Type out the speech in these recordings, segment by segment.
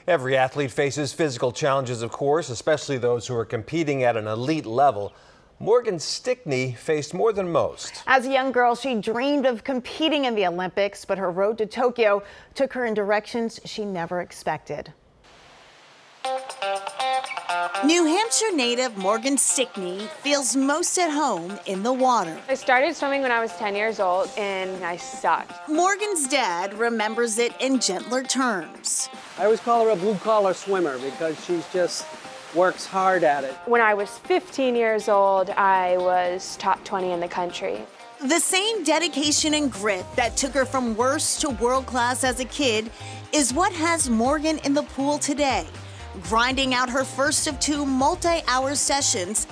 Every athlete faces physical challenges, of course, especially those who are competing at an elite level. Morgan Stickney faced more than most. As a young girl, she dreamed of competing in the Olympics, but her road to Tokyo took her in directions she never expected. New Hampshire native Morgan Stickney feels most at home in the water. I started swimming when I was 10 years old and I sucked. Morgan's dad remembers it in gentler terms. I always call her a blue-collar swimmer because she just works hard at it. When I was 15 years old, I was top 20 in the country. The same dedication and grit that took her from worst to world class as a kid is what has Morgan in the pool today, grinding out her first of 2 multi-hour sessions.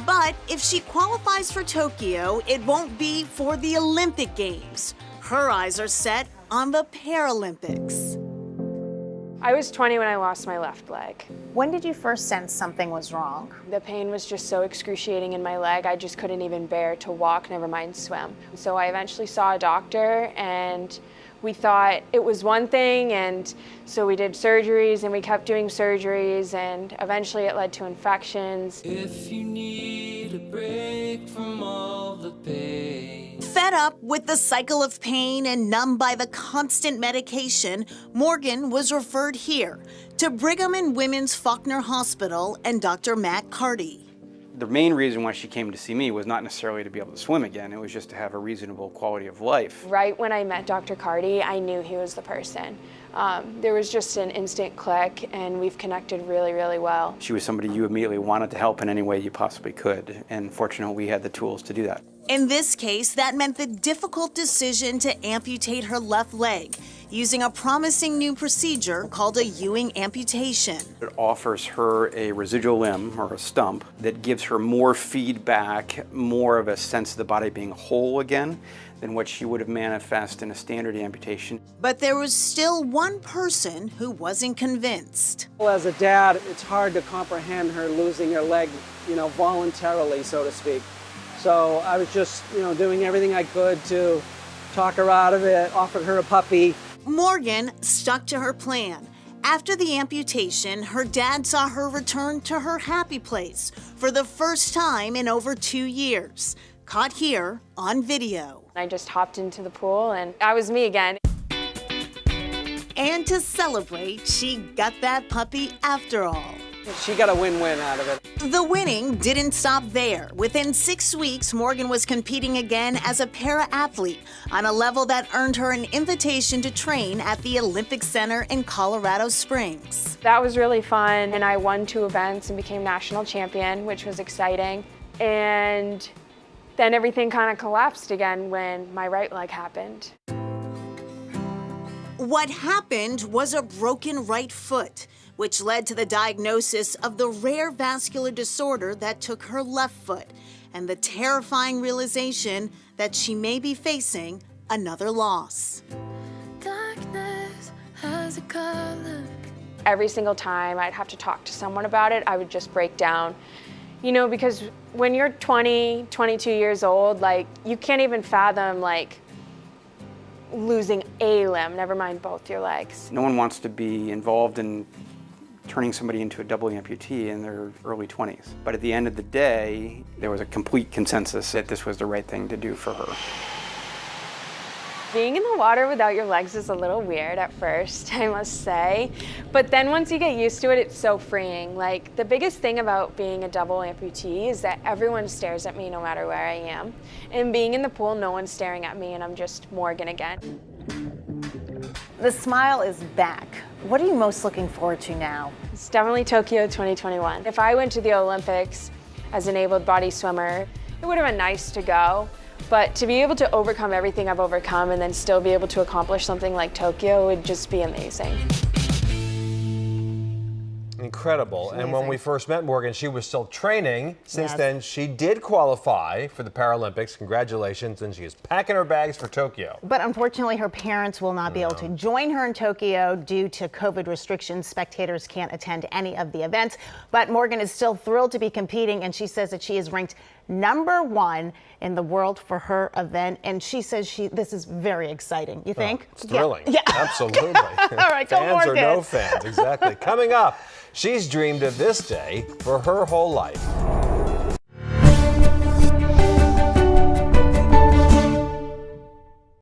But if she qualifies for Tokyo, it won't be for the Olympic Games. Her eyes are set on the Paralympics. I was 20 when I lost my left leg. When did you first sense something was wrong? The pain was just so excruciating in my leg, I just couldn't even bear to walk, never mind swim. So I eventually saw a doctor and we thought it was one thing, and so we did surgeries and we kept doing surgeries, and eventually it led to infections. If you need a break from all the pain. Fed up with the cycle of pain and numbed by the constant medication, Morgan was referred here to Brigham and Women's Faulkner Hospital and Dr. Matt Carty. The main reason why she came to see me was not necessarily to be able to swim again, it was just to have a reasonable quality of life. Right when I met Dr. Carty, I knew he was the person. There was just an instant click, and we've connected really, really well. She was somebody you immediately wanted to help in any way you possibly could, and fortunately we had the tools to do that. In this case, that meant the difficult decision to amputate her left leg using a promising new procedure called a Ewing amputation. It offers her a residual limb, or a stump, that gives her more feedback, more of a sense of the body being whole again than what she would have manifest in a standard amputation. But there was still one person who wasn't convinced. Well, as a dad, it's hard to comprehend her losing her leg, voluntarily, so to speak. So I was just, doing everything I could to talk her out of it, offered her a puppy. Morgan stuck to her plan. After the amputation, her dad saw her return to her happy place for the first time in over 2 years. Caught here on video. I just hopped into the pool and I was me again. And to celebrate, she got that puppy after all. She got a win-win out of it. The winning didn't stop there. Within 6 weeks, Morgan was competing again as a para-athlete on a level that earned her an invitation to train at the Olympic Center in Colorado Springs. That was really fun, and I won 2 events and became national champion, which was exciting. And then everything kind of collapsed again when my right leg happened. What happened was a broken right foot, which led to the diagnosis of the rare vascular disorder that took her left foot, and the terrifying realization that she may be facing another loss. Darkness has a color. Every single time I'd have to talk to someone about it, I would just break down. Because when you're 20, 22 years old, you can't even fathom, losing a limb, never mind both your legs. No one wants to be involved in turning somebody into a double amputee in their early 20s. But at the end of the day, there was a complete consensus that this was the right thing to do for her. Being in the water without your legs is a little weird at first, I must say. But then once you get used to it, it's so freeing. The biggest thing about being a double amputee is that everyone stares at me no matter where I am. And being in the pool, no one's staring at me and I'm just Morgan again. The smile is back. What are you most looking forward to now? It's definitely Tokyo 2021. If I went to the Olympics as an able-bodied swimmer, it would have been nice to go. But to be able to overcome everything I've overcome and then still be able to accomplish something like Tokyo would just be amazing. Incredible. And when we first met Morgan, she was still training. Since Yes. then, she did qualify for the Paralympics. Congratulations. And she is packing her bags for Tokyo. But unfortunately, her parents will not be able to join her in Tokyo due to COVID restrictions. Spectators can't attend any of the events. But Morgan is still thrilled to be competing, and she says that she is ranked #1 in the world for her event. And she says this is very exciting. You think? It's thrilling. Yeah. Absolutely. All right, go fans or no Morgan. fans, exactly. Coming up, she's dreamed of this day for her whole life.